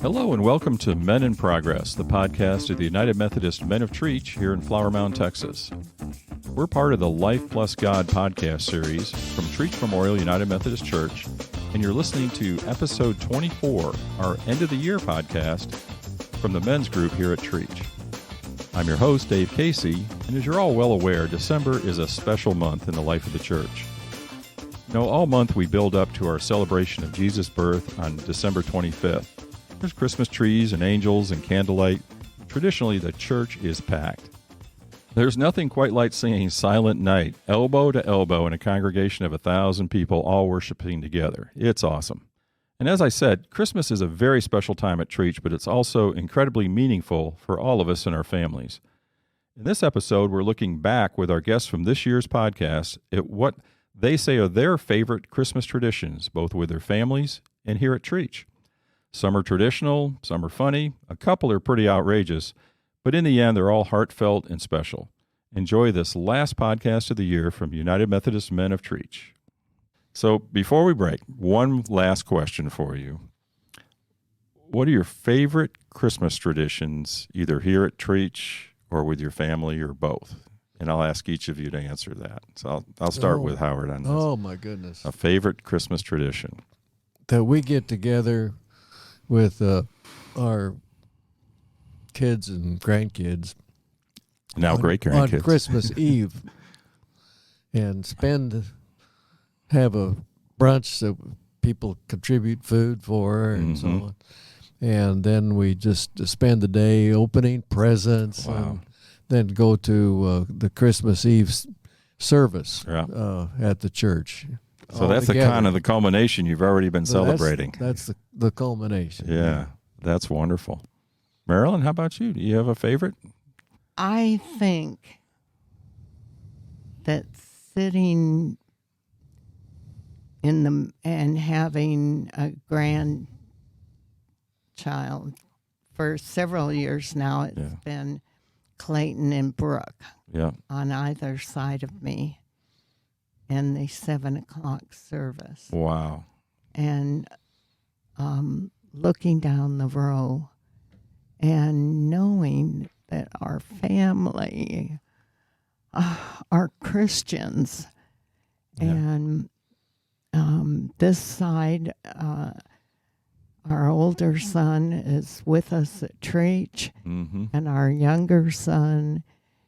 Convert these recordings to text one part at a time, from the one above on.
Hello and welcome to Men in Progress, the podcast of the United Methodist Men of Trietsch here in Flower Mound, Texas. We're part of the Life Plus God podcast series from Trietsch Memorial United Methodist Church, and you're listening to episode 24, our end of the year podcast from the men's group here at Trietsch. I'm your host, Dave Casey, and as you're all well aware, December is a special month in the life of the church. You know, all month we build up to our celebration of Jesus' birth on December 25th. There's Christmas trees and angels and candlelight. Traditionally, the church is packed. There's nothing quite like singing Silent Night, elbow to elbow in a congregation of 1,000 people all worshiping together. It's awesome. And as I said, Christmas is a very special time at Trietsch, but it's also incredibly meaningful for all of us and our families. In this episode, we're looking back with our guests from this year's podcast at what they say are their favorite Christmas traditions, both with their families and here at Trietsch. Some are traditional, some are funny, a couple are pretty outrageous, but in the end, they're all heartfelt and special. Enjoy this last podcast of the year from United Methodist Men of Trietsch. So before we break, one last question for you. What are your favorite Christmas traditions, either here at Trietsch or with your family or both? And I'll ask each of you to answer that. So I'll start with Howard on this. Oh, my goodness. A favorite Christmas tradition. That we get together with our kids and grandkids. Now great-grandkids. On Christmas Eve. And have a brunch that people contribute food for and so on. And then we just spend the day opening presents. Wow. And then go to the Christmas Eve service at the church. So that's the kind of the culmination you've already been celebrating. That's the culmination. Yeah, that's wonderful. Marilyn, how about you? Do you have a favorite? I think that sitting and having a grandchild for several years now, it's been Clayton and Brooke on either side of me in the 7:00 service. Wow. And looking down the row and knowing that our family are Christians. And this side, our older son is with us at Trietsch, and our younger son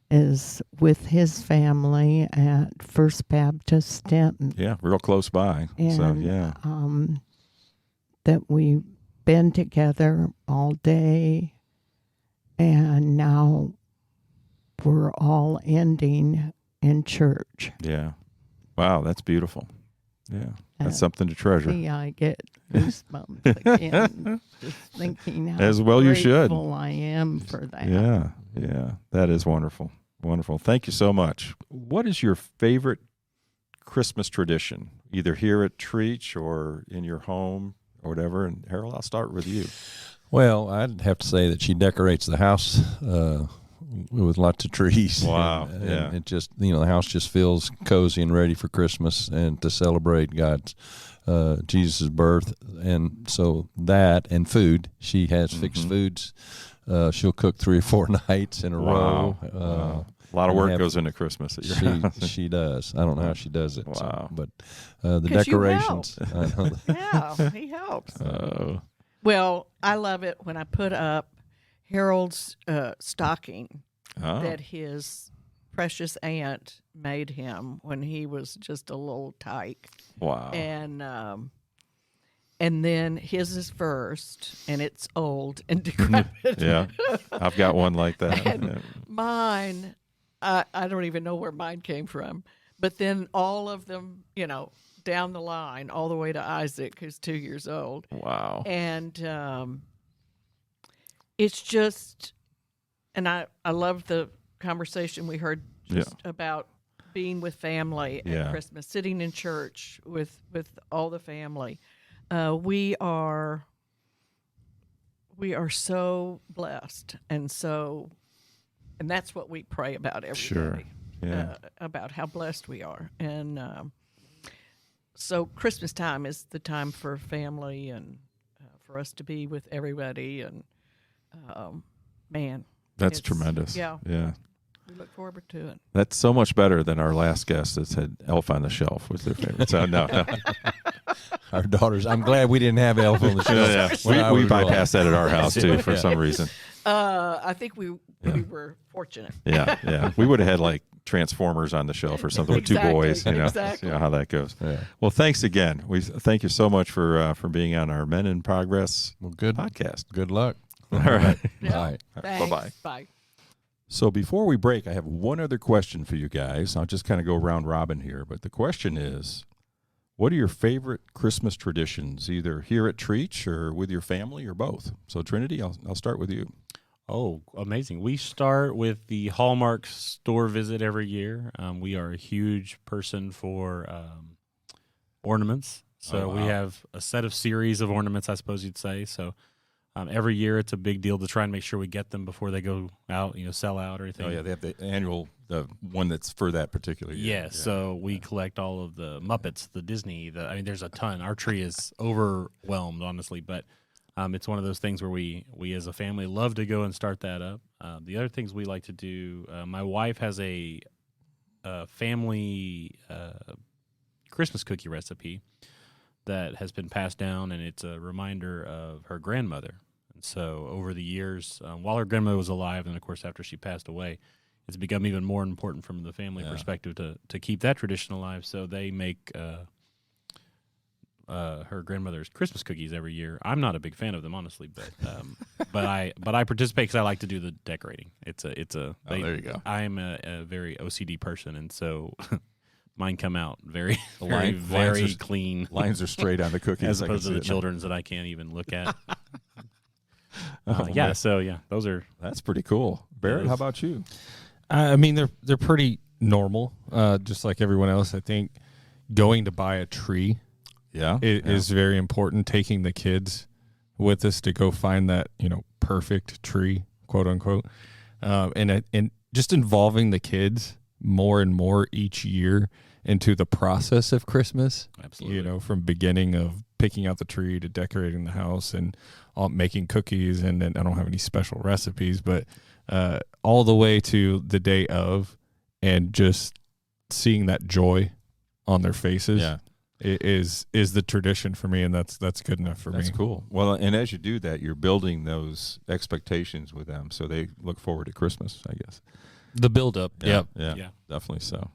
is with his family at First Baptist Denton. Yeah, real close by. And, that we've been together all day, and now we're all ending in church. Yeah. Wow, that's beautiful. Yeah, that's something to treasure. Yeah, I get goosebumps again, just thinking how as well you should. grateful I am for that. Yeah, that is wonderful. Wonderful. Thank you so much. What is your favorite Christmas tradition, either here at Trietsch or in your home or whatever? And Harold, I'll start with you. Well, I'd have to say that she decorates the house with lots of trees. Wow. And it just, the house just feels cozy and ready for Christmas and to celebrate God's Jesus' birth. And so that and food, she has fixed foods. She'll cook 3 or 4 nights in a row. Wow. A lot of work goes into Christmas at your house. She does. I don't know how she does it. Wow. But the decorations. I know yeah, he helps. Oh. Well, I love it when I put up Harold's stocking that his precious aunt made him when he was just a little tyke. Wow. And then his is first, and it's old and decrepit. Yeah, I've got one like that. And mine, I don't even know where mine came from. But then all of them, down the line, all the way to Isaac, who's 2 years old. Wow. And it's just, and I love the conversation we heard just about being with family at Christmas, sitting in church with all the family. We are so blessed, and that's what we pray about every day, about how blessed we are. And so Christmas time is the time for family and for us to be with everybody. And man, that's tremendous. Yeah. Yeah. We look forward to it. That's so much better than our last guest that said Elf on the Shelf was their favorite. So no. Our daughters. I'm glad we didn't have Elf on the Shelf. We bypassed that at our house too for some reason. I think we were fortunate. Yeah. We would have had like Transformers on the shelf or something with two boys. Exactly. You know how that goes. Yeah. Well, thanks again. We thank you so much for being on our Men in Progress podcast. Good luck. All right. Bye. Thanks. Bye-bye. Bye. So before we break, I have one other question for you guys. I'll just kind of go round robin here. But the question is, what are your favorite Christmas traditions, either here at Trietsch or with your family or both? So Trinity, I'll start with you. Oh, amazing. We start with the Hallmark store visit every year. We are a huge person for ornaments. So we have a set of series of ornaments, I suppose you'd say. So every year it's a big deal to try and make sure we get them before they go out, sell out or anything. Oh, yeah, they have the annual, the one that's for that particular year. Yeah, so we collect all of the Muppets, the Disney. There's a ton. Our tree is overwhelmed, honestly, but it's one of those things where we as a family love to go and start that up. The other things we like to do, my wife has a family Christmas cookie recipe that has been passed down, and it's a reminder of her grandmother. And so over the years, while her grandmother was alive, and of course after she passed away, it's become even more important from the family perspective to keep that tradition alive. So they make her grandmother's Christmas cookies every year. I'm not a big fan of them, honestly, but I participate because I like to do the decorating. There you go. I'm a very OCD person, and so mine come out very clean. Lines are straight on the cookies, as opposed to the children's that I can't even look at. That's pretty cool. Barrett, how about you? I mean, they're pretty normal, just like everyone else. I think going to buy a tree is very important. Taking the kids with us to go find that perfect tree, quote unquote, and just involving the kids more and more each year into the process of Christmas. Absolutely. From beginning of picking out the tree to decorating the house and making cookies, and then I don't have any special recipes, but all the way to the day of, and just seeing that joy on their faces. Yeah. Is the tradition for me, and that's good enough for me. That's cool. Well, and as you do that, you're building those expectations with them, so they look forward to Christmas, I guess. The build up. Yeah, definitely so.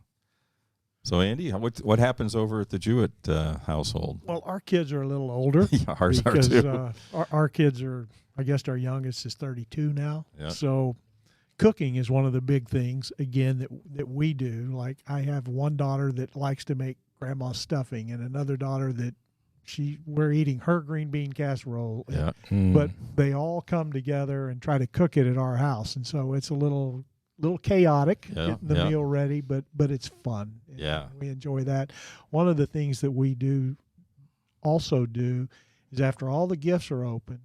So, Andy, what happens over at the Jewett household? Well, our kids are a little older. Yeah, ours are too. Our kids are, I guess our youngest is 32 now. Yeah. So cooking is one of the big things, again, that we do. Like, I have one daughter that likes to make grandma's stuffing, and another daughter that we're eating her green bean casserole. Yeah. But they all come together and try to cook it at our house. And so it's a little chaotic getting the meal ready, but it's fun. Yeah. We enjoy that. One of the things that we also do is after all the gifts are open,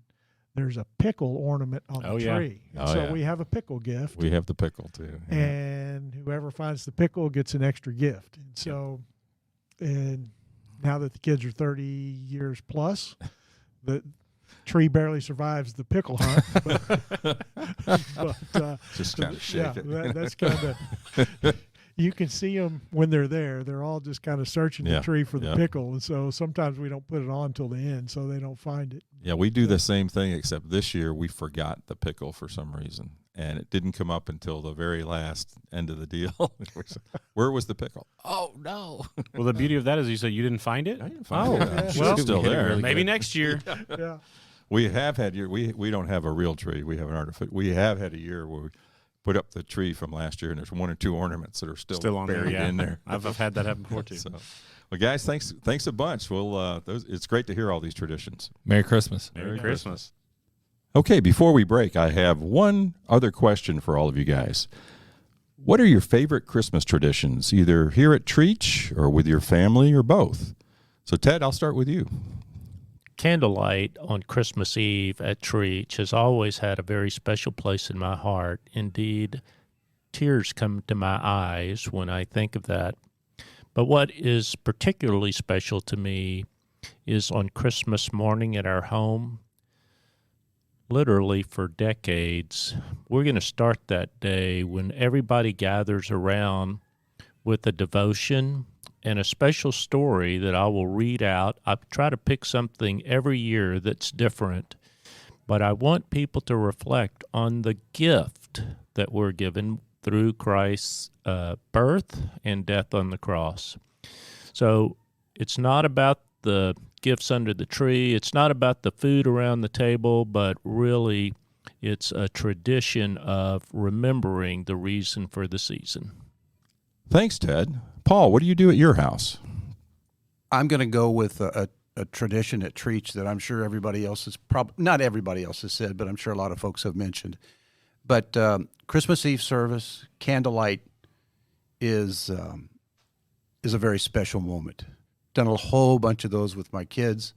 there's a pickle ornament on the tree. So we have a pickle gift. We have the pickle too. Yeah. And whoever finds the pickle gets an extra gift. And so, and now that the kids are 30 years plus, the tree barely survives the pickle hunt. But just kind of shake it. That's kind of. You can see them when they're there. They're all just kind of searching the tree for the pickle, and so sometimes we don't put it on till the end, so they don't find it. Yeah, we do the same thing, except this year we forgot the pickle for some reason, and it didn't come up until the very last end of the deal. Where was the pickle? Oh no! Well, the beauty of that is you said you didn't find it. I didn't find it. Yeah. Well, it's still there. Really maybe next year. Yeah. We have had we don't have a real tree. We have an artificial. We have had a year where we put up the tree from last year, and there's one or two ornaments that are still on buried there. in there. I've had that happen before too. So, well, guys, thanks a bunch. It's great to hear all these traditions. Merry Christmas. Merry Christmas. Okay, before we break, I have one other question for all of you guys. What are your favorite Christmas traditions, either here at Trietsch or with your family or both? So, Ted, I'll start with you. Candlelight on Christmas Eve at Trietsch has always had a very special place in my heart. Indeed, tears come to my eyes when I think of that. But what is particularly special to me is on Christmas morning at our home, literally for decades. We're going to start that day when everybody gathers around with a devotion and a special story that I will read out. I try to pick something every year that's different, but I want people to reflect on the gift that we're given through Christ's birth and death on the cross. So it's not about the gifts under the tree. It's not about the food around the table, but really it's a tradition of remembering the reason for the season. Thanks, Ted. Paul, what do you do at your house? I'm going to go with a tradition at Trietsch that I'm sure everybody else has not everybody else has said, but I'm sure a lot of folks have mentioned. But Christmas Eve service, candlelight is a very special moment. Done a whole bunch of those with my kids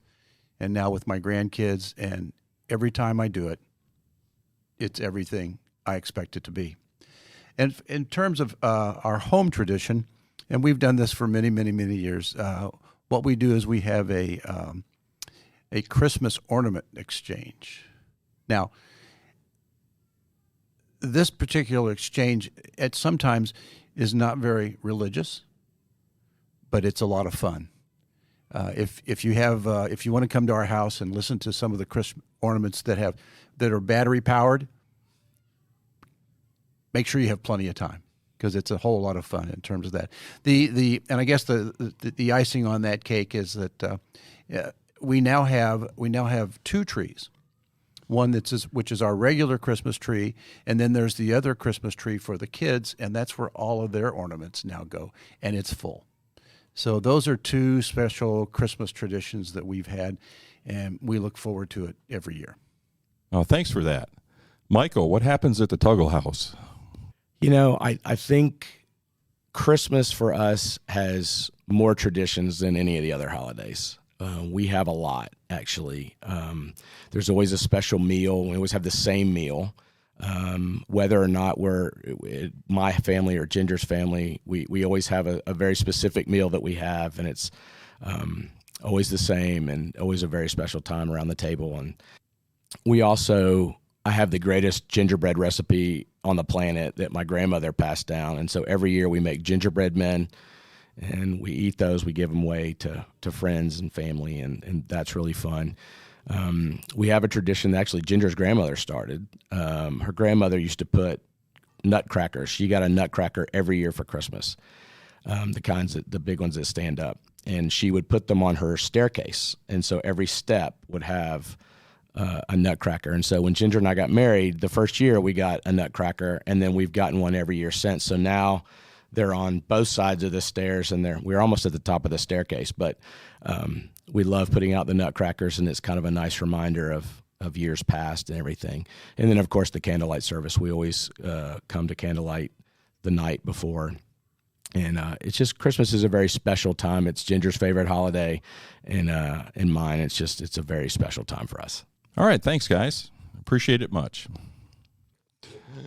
and now with my grandkids, and every time I do it, it's everything I expect it to be. And in terms of our home tradition, and we've done this for many, many, many years, what we do is we have a Christmas ornament exchange. Now, this particular exchange at sometimes is not very religious, but it's a lot of fun. If you want to come to our house and listen to some of the Christmas ornaments that are battery powered, make sure you have plenty of time, because it's a whole lot of fun in terms of that. And I guess the icing on that cake is that we now have two trees. One which is our regular Christmas tree, and then there's the other Christmas tree for the kids, and that's where all of their ornaments now go, and it's full. So those are two special Christmas traditions that we've had, and we look forward to it every year. Oh, thanks for that. Michael, what happens at the Tuggle House? You know, I think Christmas for us has more traditions than any of the other holidays. We have a lot, actually. There's always a special meal. We always have the same meal. Whether or not my family or Ginger's family, we always have a very specific meal that we have, and it's always the same and always a very special time around the table. And I have the greatest gingerbread recipe on the planet that my grandmother passed down. And so every year we make gingerbread men, and we eat those. We give them away to friends and family, and that's really fun. We have a tradition that actually Ginger's grandmother started. Her grandmother used to put nutcrackers. She got a nutcracker every year for Christmas, the big ones that stand up. And she would put them on her staircase. And so every step would have a nutcracker. And so when Ginger and I got married, the first year we got a nutcracker, and then we've gotten one every year since. So now they're on both sides of the stairs, and we're almost at the top of the staircase. But we love putting out the nutcrackers, and it's kind of a nice reminder of years past and everything. And then, of course, the candlelight service. We always come to candlelight the night before. And it's just, Christmas is a very special time. It's Ginger's favorite holiday, and mine. It's a very special time for us. All right. Thanks, guys. Appreciate it much.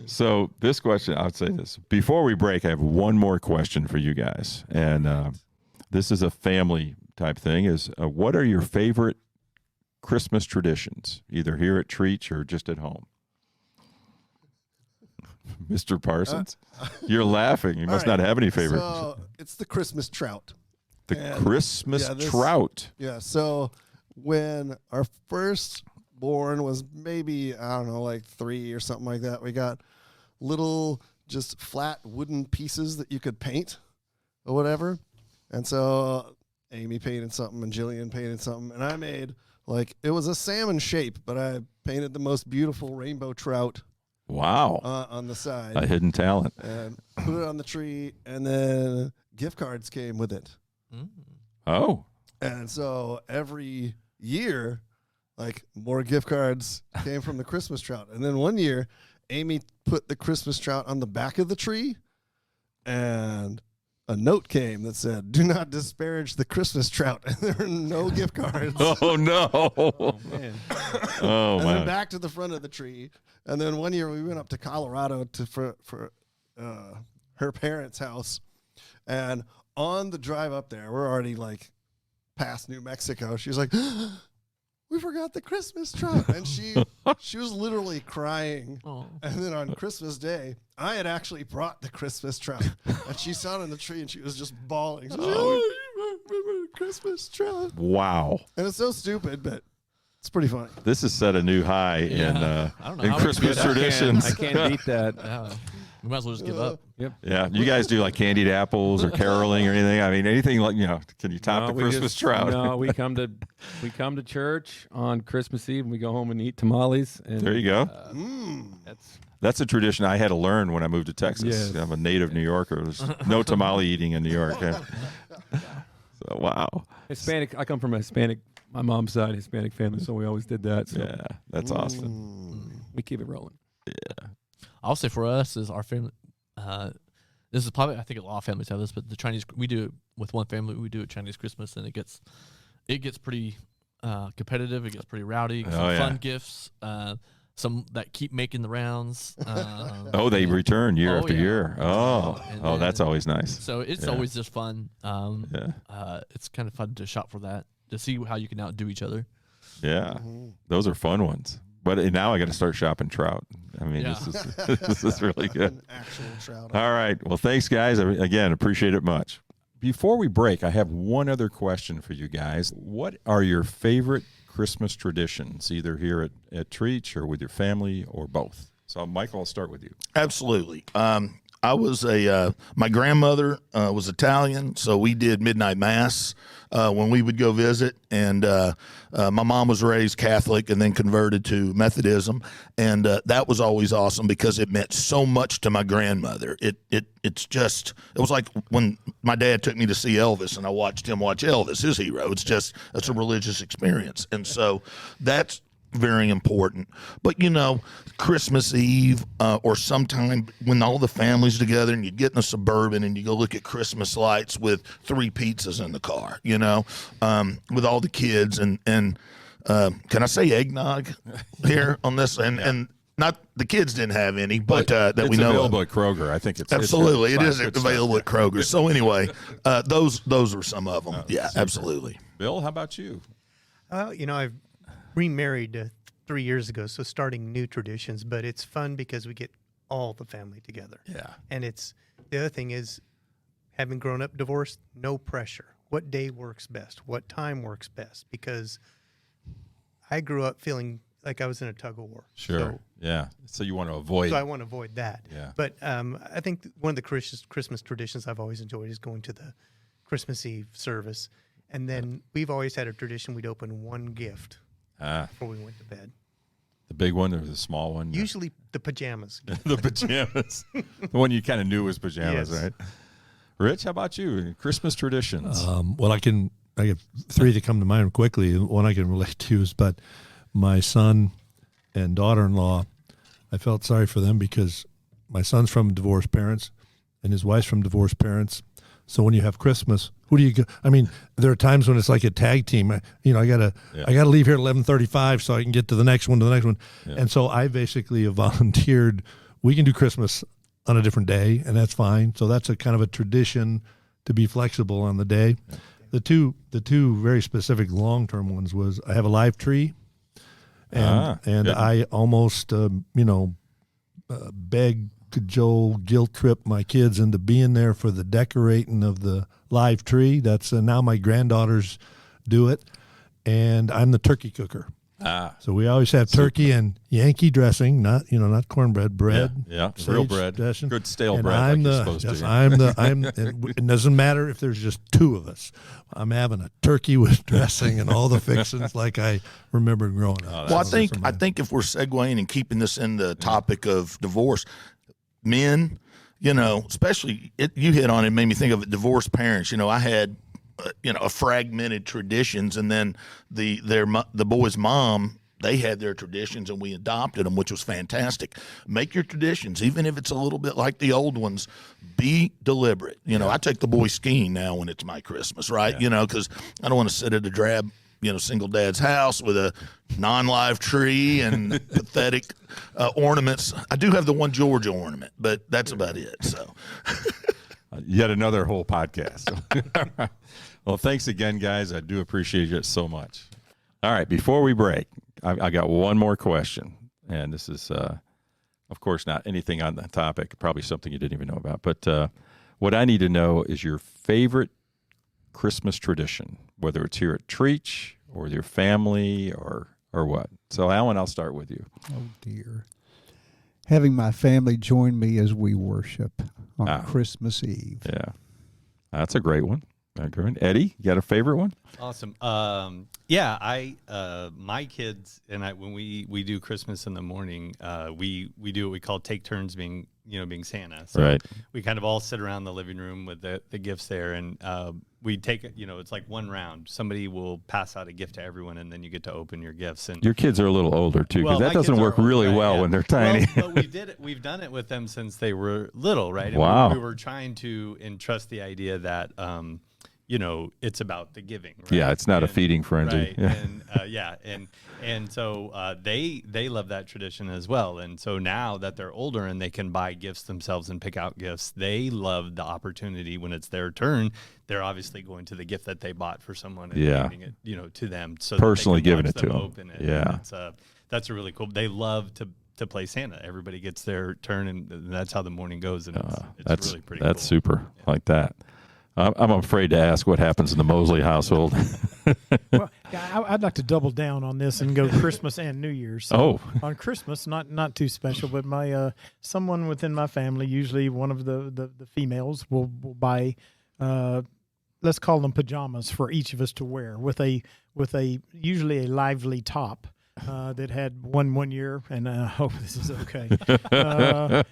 So this question, I'll say this. Before we break, I have one more question for you guys. And this is a family type thing. What are your favorite Christmas traditions, either here at Trietsch or just at home? Mr. Parsons? You're laughing. You must not have any favorites. So it's the Christmas trout. Christmas trout. Yeah. So when our firstborn was maybe, I don't know, like 3 or something like that, we got little just flat wooden pieces that you could paint or whatever. And so Amy painted something and Jillian painted something. And I made, it was a salmon shape, but I painted the most beautiful rainbow trout. Wow. On the side. A hidden talent. And put it on the tree, and then gift cards came with it. Oh. And so every year, more gift cards came from the Christmas trout. And then one year, Amy put the Christmas trout on the back of the tree, and a note came that said, "Do not disparage the Christmas trout." And there were no gift cards. Oh, no. Oh, man. Oh, and man. then back to the front of the tree. And then one year we went up to Colorado for her parents' house. And on the drive up there, we're already past New Mexico. She's like, "We we forgot the Christmas trunk. And she was literally crying. Oh. And then on Christmas Day, I had actually brought the Christmas trunk. And she saw it in the tree and she was just bawling. She was like, oh, Christmas trunk. Wow. And it's so stupid, but it's pretty funny. This has set a new high in Christmas traditions. I can't beat that. We might as well just give up. Yep. Yeah, you guys do like candied apples or caroling or anything? I mean, anything like, can you top the Christmas trout? No, we come to church on Christmas Eve and we go home and eat tamales. And, there you go. That's a tradition I had to learn when I moved to Texas. Yes. I'm a native New Yorker. There's no tamale eating in New York. So, wow. Hispanic. I come from a Hispanic, my mom's side, Hispanic family, so we always did that. So. Yeah, that's awesome. We keep it rolling. Yeah. I'll say for us is our family. This is probably, I think a lot of families have this, but the Chinese, we do it with one family. We do it Chinese Christmas, and it gets pretty competitive. It gets pretty rowdy. Some fun gifts. Some that keep making the rounds. They return year after year. And That's always nice. So it's always just fun. It's kind of fun to shop for that, to see how you can outdo each other. Yeah, those are fun ones. But now I got to start shopping trout. I mean, this is really good. An actual trout. All right. Well, thanks, guys. Again, appreciate it much. Before we break, I have one other question for you guys. What are your favorite Christmas traditions, either here at Trietsch or with your family or both? So, Michael, I'll start with you. Absolutely. I was my grandmother was Italian, so we did midnight mass when we would go visit. And my mom was raised Catholic and then converted to Methodism, and that was always awesome because it meant so much to my grandmother. It was like when my dad took me to see Elvis, and I watched him watch Elvis, his hero. It's a religious experience, and so that's very important. But Christmas Eve or sometime when all the family's together and you get in a Suburban and you go look at Christmas lights with 3 pizzas in the car, with all the kids and can I say eggnog here on this? And not the kids didn't have any, but that we know available at Kroger. I think it's absolutely it is available at Kroger. So anyway, those are some of them. Yeah, absolutely. Bill, how about you? I've remarried 3 years ago, so starting new traditions, but it's fun because we get all the family together. Yeah. And the other thing is, having grown up divorced, no pressure. What day works best? What time works best? Because I grew up feeling like I was in a tug of war. Sure. So you want to avoid. So I want to avoid that. Yeah. But I think one of the Christmas traditions I've always enjoyed is going to the Christmas Eve service. And then we've always had a tradition we'd open one gift before we went to bed. The big one or the small one? Usually the pajamas. The pajamas. The one you kind of knew was pajamas, yes. Right? Rich, how about you? Christmas traditions. Well, I have 3 that come to mind quickly. One I can relate to is, but my son and daughter-in-law, I felt sorry for them because my son's from divorced parents and his wife's from divorced parents. So when you have Christmas, who do you go? I mean, there are times when it's like a tag team. I gotta leave here at 11:35 so I can get to the next one. Yeah. And so I basically have volunteered. We can do Christmas on a different day, and that's fine. So that's a kind of a tradition to be flexible on the day. Yeah. The two very specific long-term ones was I have a live tree, and I almost beg, cajole, guilt trip my kids into being there for the decorating of the live tree. That's now my granddaughters do it, and I'm the turkey cooker. So we always have turkey and Yankee dressing, not cornbread, bread. Yeah, real bread, dressing. Good stale and bread. I'm like you're supposed to. I'm it doesn't matter if there's just 2 of us. I'm having a turkey with dressing and all the fixings like I remember growing up. Well, I think if we're segueing and keeping this in the topic of divorce, men, especially you hit on it, made me think of it. Divorced parents. I had a fragmented traditions, and then the boy's mom, they had their traditions and we adopted them, which was fantastic. Make your traditions, even if it's a little bit like the old ones, be deliberate. I take the boys skiing now when it's my Christmas, right? Because I don't want to sit at a drab single dad's house with a non-live tree and pathetic ornaments. I do have the one Georgia ornament, but that's about it. So yet another whole podcast. Well, thanks again, guys. I do appreciate it so much. All right, before we break, I got one more question, and this is, of course, not anything on the topic, probably something you didn't even know about, but what I need to know is your favorite Christmas tradition, whether it's here at Trietsch or your family or what. So, Alan, I'll start with you. Oh, dear. Having my family join me as we worship on Christmas Eve. Yeah, that's a great one. Eddie, you got a favorite one? Awesome. Yeah, my kids and I, when we do Christmas in the morning, we do what we call take turns being Santa. So right. We kind of all sit around the living room with the gifts there, and we take it. It's like one round. Somebody will pass out a gift to everyone, and then you get to open your gifts. And your kids are a little older too, because that doesn't work really well when they're tiny. Well, we've done it with them since they were little, right? And wow. We were trying to entrust the idea that. It's about the giving. Right? Yeah, it's not a feeding frenzy. Right. Yeah. And so they love that tradition as well. And so now that they're older and they can buy gifts themselves and pick out gifts, they love the opportunity when it's their turn. They're obviously going to the gift that they bought for someone and giving it, to them. So personally that they can giving it to them. Open it. Yeah. That's a really cool. They love to play Santa. Everybody gets their turn, and that's how the morning goes. And it's really pretty cool. That's super. Like that. I'm afraid to ask what happens in the Mosley household. Well, I'd like to double down on this and go Christmas and New Year's. So on Christmas, not too special, but my someone within my family, usually one of the females, will buy let's call them pajamas for each of us to wear with a usually a lively top. That had one year, and I hope this is okay.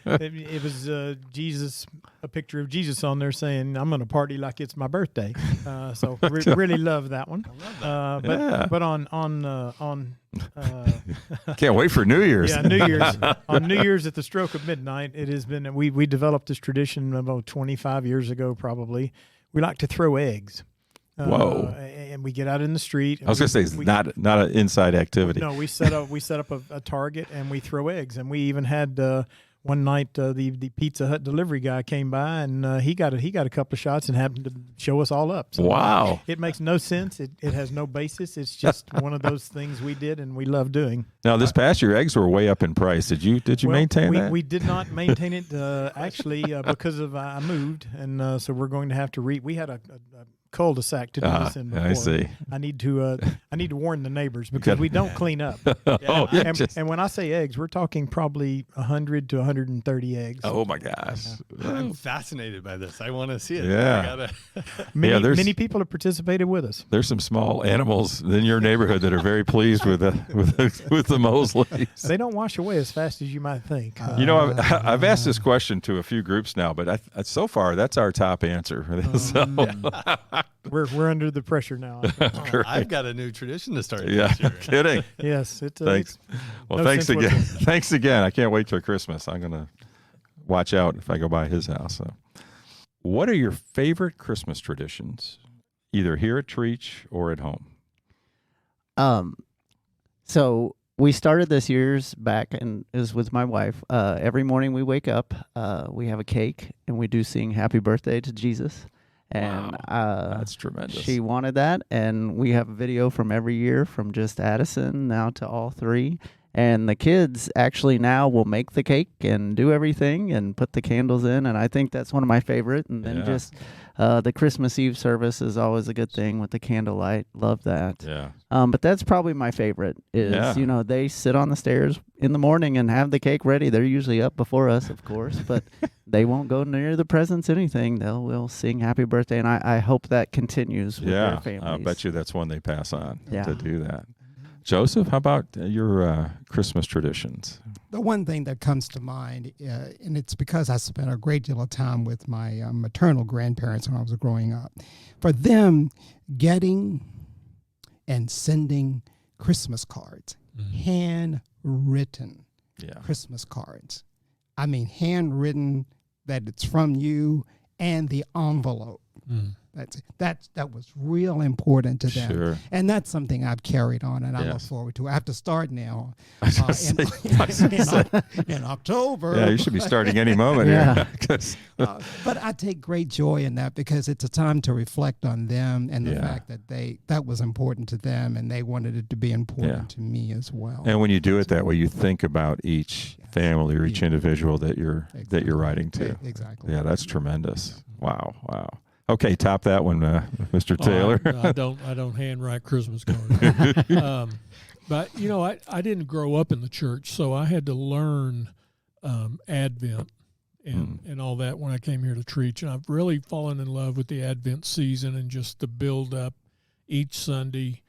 It was Jesus, a picture of Jesus on there saying, "I'm going to party like it's my birthday." So really love that one. I love that. But on can't wait for New Year's. Yeah, New Year's. On New Year's at the stroke of midnight, it has been. We developed this tradition about 25 years ago, probably. We like to throw eggs. Whoa! And we get out in the street. I was going to say it's not an inside activity. No, we set up a target and we throw eggs. And we even had one night the Pizza Hut delivery guy came by and he got a couple of shots and happened to show us all up. So wow! It makes no sense. It has no basis. It's just one of those things we did and we love doing. Now this past year, eggs were way up in price. Did you maintain that? We did not maintain it actually because of I moved and so we're going to have to we had a cul-de-sac to do this in before. I see. I need to warn the neighbors because we don't clean up. And when I say eggs, we're talking probably 100 to 130 eggs. Oh my gosh! I'm fascinated by this. I want to see it. Yeah. Many people have participated with us. There's some small animals in your neighborhood that are very pleased with the Mosleys. They don't wash away as fast as you might think. I've asked this question to a few groups now, but so far that's our top answer. We're under the pressure now. I've got a new tradition to start. Yeah, this year. kidding. Yes, thanks. Thanks again. Thanks again. I can't wait till Christmas. I'm gonna watch out if I go by his house. So. What are your favorite Christmas traditions, either here at Trietsch or at home? So we started this year's back, and it was with my wife. Every morning we wake up, we have a cake, and we do sing "Happy Birthday" to Jesus. And that's tremendous. She wanted that, and we have a video from every year, from just Addison now to all three. And the kids actually now will make the cake and do everything and put the candles in, and I think that's one of my favorite. And then just the Christmas Eve service is always a good thing with the candlelight. Love that. Yeah. But that's probably my favorite is, they sit on the stairs in the morning and have the cake ready. They're usually up before us, of course, but they won't go near the presents, anything. We'll sing happy birthday, and I hope that continues with their families. I bet you that's one they pass on to do that. Joseph, how about your Christmas traditions? The one thing that comes to mind, and it's because I spent a great deal of time with my maternal grandparents when I was growing up. For them, getting and sending Christmas cards, handwritten Christmas cards. I mean, handwritten, that it's from you, and the envelope That was real important to them. Sure. And that's something I've carried on, and I look Yes. forward to. I have to start now in October. Yeah, you should be starting any moment Yeah. here. But I take great joy in that because it's a time to reflect on them and the fact that that was important to them, and they wanted it to be important to me as well. And when you do it that way, you think about each family or each individual that you're writing to. Exactly. Yeah, that's tremendous. Wow. Okay, top that one, Mr. Taylor. I don't handwrite Christmas cards. But I didn't grow up in the church, so I had to learn Advent and all that when I came here to Trietsch. And I've really fallen in love with the Advent season and just the build up each Sunday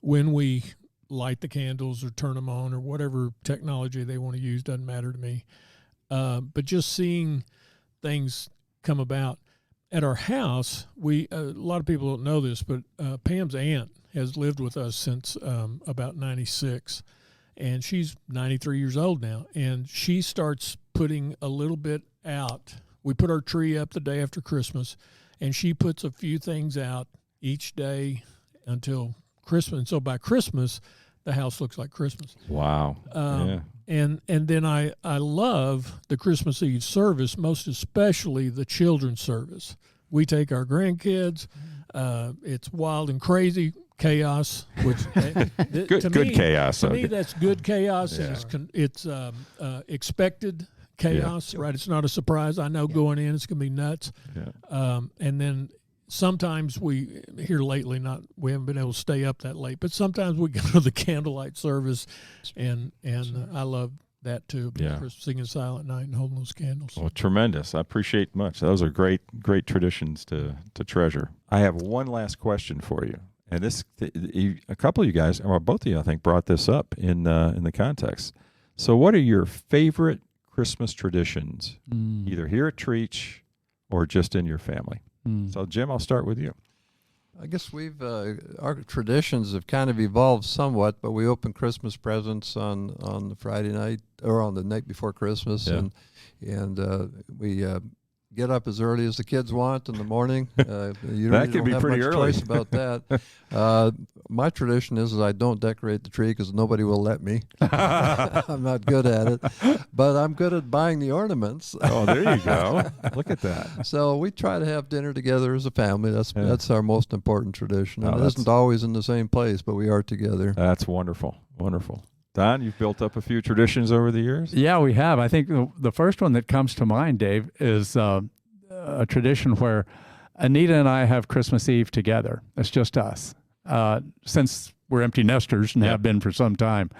when we light the candles or turn them on or whatever technology they want to use, doesn't matter to me. But just seeing things come about. At our house, a lot of people don't know this, but Pam's aunt has lived with us since about 96, and she's 93 years old now, and she starts putting a little bit out. We put our tree up the day after Christmas, and she puts a few things out each day until Christmas. And so by Christmas, the house looks like Christmas. Wow. Yeah. And then I love the Christmas Eve service, most especially the children's service. We take our grandkids. It's wild and crazy chaos, which good chaos. To me, that's good chaos. Yeah. And it's expected chaos, right? It's not a surprise. I know going in it's going to be nuts. Yeah. And then sometimes we here lately, we haven't been able to stay up that late, but sometimes we go to the candlelight service, and I love that too. Yeah. Singing Silent Night and holding those candles. Well, tremendous. I appreciate much. Those are great traditions to treasure. I have one last question for you, and a couple of you guys, or both of you, I think, brought this up in the context. So, what are your favorite Christmas traditions, either here at Trietsch or just in your family? So, Jim, I'll start with you. I guess our traditions have kind of evolved somewhat, but we open Christmas presents on the Friday night or on the night before Christmas, and we get up as early as the kids want in the morning. You that could don't be have pretty much early. choice about that. My tradition is I don't decorate the tree because nobody will let me. I'm not good at it, but I'm good at buying the ornaments. Oh, there you go. Look at that. So we try to have dinner together as a family. That's our most important tradition. And it isn't always in the same place, but we are together. That's wonderful. Wonderful. Don, you've built up a few traditions over the years? Yeah, we have. I think the first one that comes to mind, Dave, is a tradition where Anita and I have Christmas Eve together. It's just us. Since we're empty nesters and have been for some time,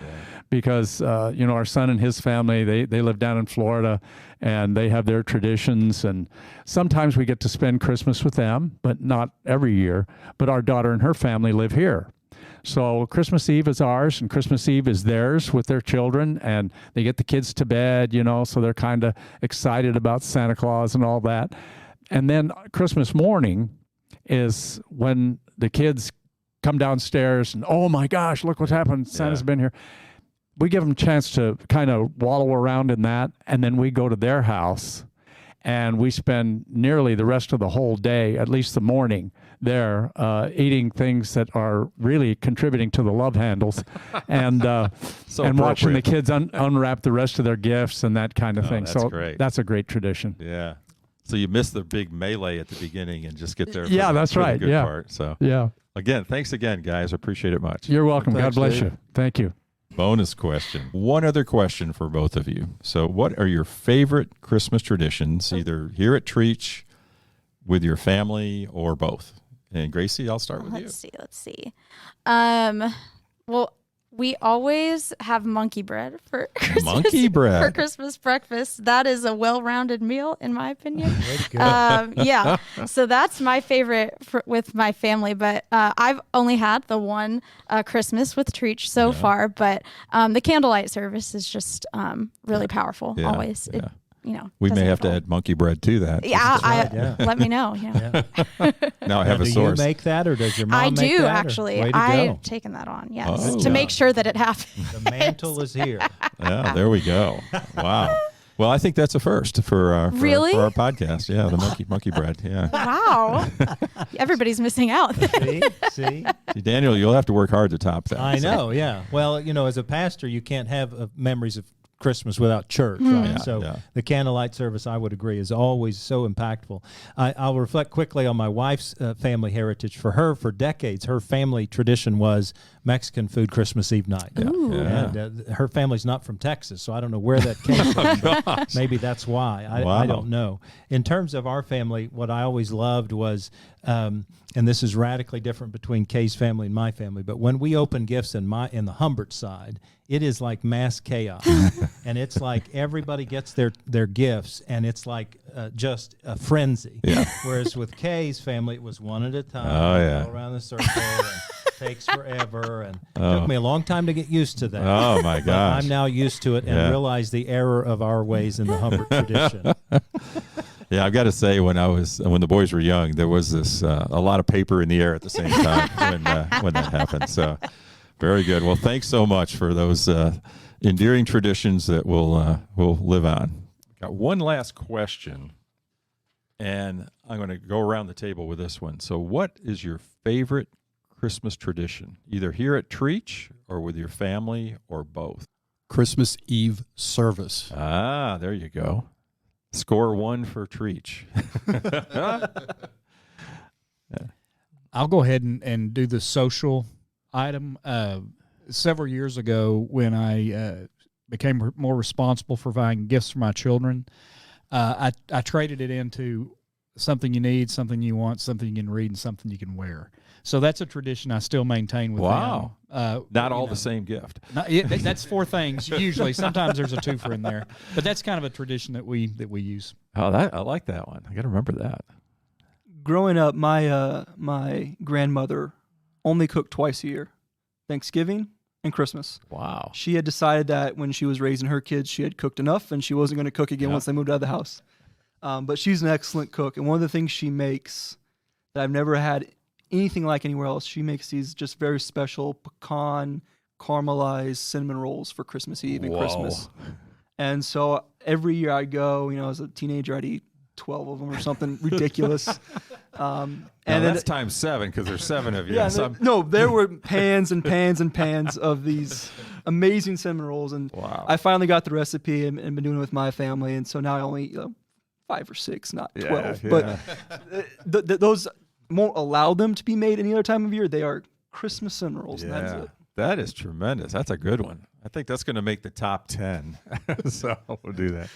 because our son and his family, they live down in Florida, and they have their traditions, and sometimes we get to spend Christmas with them, but not every year. But our daughter and her family live here. So Christmas Eve is ours, and Christmas Eve is theirs with their children, and they get the kids to bed, so they're kind of excited about Santa Claus and all that. And then Christmas morning is when the kids come downstairs and, oh my gosh, look what's happened. Santa's been here. We give them a chance to kind of wallow around in that, and then we go to their house, and we spend nearly the rest of the whole day, at least the morning, there eating things that are really contributing to the love handles, and watching the kids unwrap the rest of their gifts and that kind of thing. That's so great. That's a great tradition. Yeah. So you miss the big melee at the beginning and just get there. That's for right. The good part. So again, thanks again, guys. I appreciate it much. You're welcome. Thanks, God bless Dave. you. Thank you. Bonus question. One other question for both of you. So what are your favorite Christmas traditions, either here at Trietsch, with your family, or both? And Gracie, I'll start with you. Let's see. Well, we always have monkey bread for Christmas. Monkey bread. For Christmas breakfast. That is a well-rounded meal, in my opinion. So that's my favorite with my family. But I've only had the one Christmas with Trietsch so far. But the candlelight service is just really powerful. Always. We may have to add monkey bread to that. Let me know. Now I have a source. Do you make that, or does your mom I make do, that? actually. Way to I've go. taken that on, yes, to make sure that it happens. The mantle is here. Yeah, there we go. Wow. Well, I think that's a first for our podcast. Yeah, the monkey bread. Yeah. Wow. Everybody's missing out. See, Daniel, you'll have to work hard to top that. I know. Yeah. Well, as a pastor, you can't have memories of Christmas without church, Mm. right? Yeah, So yeah. the candlelight service, I would agree, is always so impactful. I'll reflect quickly on my wife's family heritage. For her, for decades, her family tradition was Mexican food Christmas Eve night. Yeah. Yeah. And her family's not from Texas, so I don't know where that came from. But maybe that's why. I don't know. In terms of our family, what I always loved was, and this is radically different between Kay's family and my family, but when we open gifts in the Humbert side, it is like mass chaos. And it's like everybody gets their gifts, and it's like just a frenzy. Yeah. Whereas with Kay's family, it was one at a time. Oh, yeah. Go around the circle and takes forever. And it took me a long time to get used to that. Oh, my But gosh. I'm now used to it and realize the error of our ways in the Humbert tradition. Yeah, I've got to say, when the boys were young, there was this a lot of paper in the air at the same time when that happened. So, very good. Well, thanks so much for those endearing traditions that will live on. Got one last question, and I'm going to go around the table with this one. So, what is your favorite Christmas tradition, either here at Trietsch or with your family or both? Christmas Eve service. Ah, there you go. Score 1 for Trietsch. I'll go ahead and do the social item. Several years ago, when I became more responsible for buying gifts for my children, I traded it into something you need, something you want, something you can read, and something you can wear. So that's a tradition I still maintain with Wow. them. Not all the same gift. That's 4 things usually. Sometimes there's a twofer in there, but that's kind of a tradition that we use. Oh, I like that one. I got to remember that. Growing up, my grandmother only cooked twice a year, Thanksgiving and Christmas. Wow. She had decided that when she was raising her kids, she had cooked enough, and she wasn't going to cook again once they moved out of the house. But she's an excellent cook, and one of the things she makes that I've never had anything like anywhere else, she makes these just very special pecan caramelized cinnamon rolls for Christmas Eve and Christmas. And so every year I go, as a teenager, I'd eat 12 of them or something ridiculous. And that's times 7 because there's 7 of you. Yeah, So there were pans and pans and pans of these amazing cinnamon rolls, and I finally got the recipe and been doing it with my family, and so now I only eat 5 or 6, not 12. Yeah. But those won't allow them to be made any other time of year. They are Christmas cinnamon rolls, and that is it. That is tremendous. That's a good one. I think that's going to make the top 10. So we'll do that.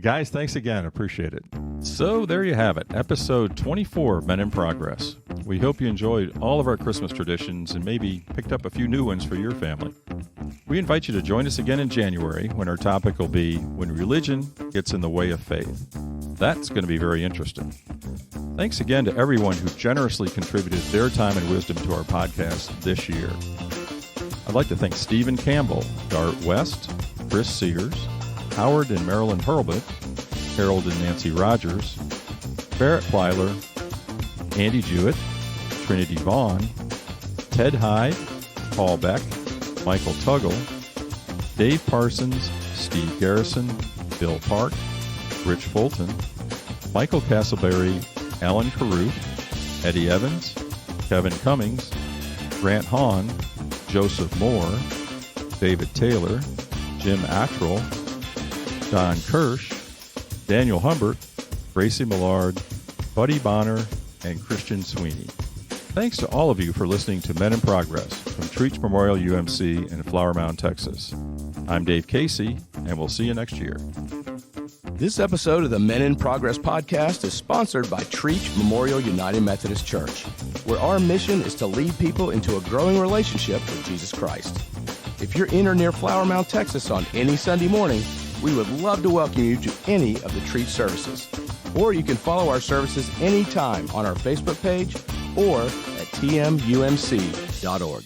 Guys, thanks again. Appreciate it. So there you have it. Episode 24 of Men in Progress. We hope you enjoyed all of our Christmas traditions and maybe picked up a few new ones for your family. We invite you to join us again in January when our topic will be When Religion Gets in the Way of Faith. That's going to be very interesting. Thanks again to everyone who generously contributed their time and wisdom to our podcast this year. I'd like to thank Stephen Campbell, Dart West, Chris Sears, Howard and Marilyn Hurlbut, Harold and Nancy Rogers, Barrett Plyler, Andy Jewett, Trinity Vaughn, Ted Hyde, Paul Beck, Michael Tuggle, Dave Parsons, Steve Garrison, Bill Park, Rich Fulton, Michael Castleberry, Alan Caruth, Eddie Evans, Kevin Cummings, Grant Hahn, Joseph Moore, David Taylor, Jim Attrell, Don Kirsch, Daniel Humbert, Gracie Millard, Buddy Bonner, and Christian Sweeney. Thanks to all of you for listening to Men in Progress from Trietsch Memorial UMC in Flower Mound, Texas. I'm Dave Casey, and we'll see you next year. This episode of the Men in Progress podcast is sponsored by Trietsch Memorial United Methodist Church, where our mission is to lead people into a growing relationship with Jesus Christ. If you're in or near Flower Mound, Texas on any Sunday morning, we would love to welcome you to any of the Trietsch services. Or you can follow our services anytime on our Facebook page or at tmumc.org.